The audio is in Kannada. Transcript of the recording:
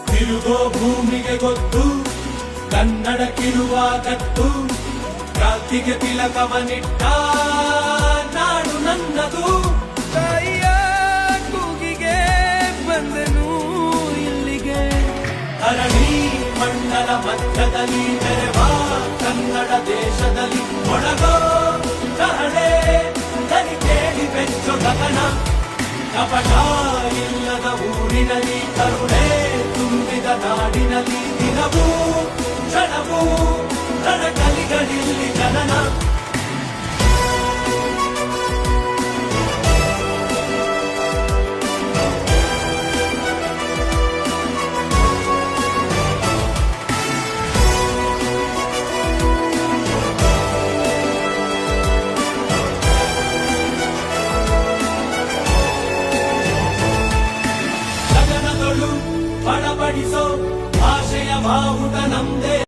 ತಿರುಗೋ ಭೂಮಿಗೆ ಗೊತ್ತು ಕನ್ನಡಕ್ಕಿರುವ ಗತ್ತು, ಕ್ರಾಂತಿಗೆ ತಿಲಕವನಿಟ್ಟ ನಾಡು ನನ್ನದು. ತಾಯಿಯ ಕೂಗಿಗೆ ಬಂದೆನು ಇಲ್ಲಿಗೆ, ಧರಣಿ ಮಂಡಲ ಮಧ್ಯದಲ್ಲಿ ತೆರೆವ ಕನ್ನಡ ದೇಶದಲ್ಲಿ ಒಳಗೋ ಕಹಳೆ ದನಿ ಕೇಳಿ ಬೆಚ್ಚು ಗಗನ. ಕಪಟ ಇಲ್ಲದ ಊರಿನಲ್ಲಿ ಕರುಣೆ ತುಂಬಿದ ನಾಡಿನಲ್ಲಿ ದಿನವೂ ಕ್ಷಣವೂ ರಣಕಲಿಗಳಿಲ್ಲಿ ಜನನ. ಬಡಬಡಿಸೋ ಭಾಷೆಯ ಬಾವುಟ ನಮ್ದೇ,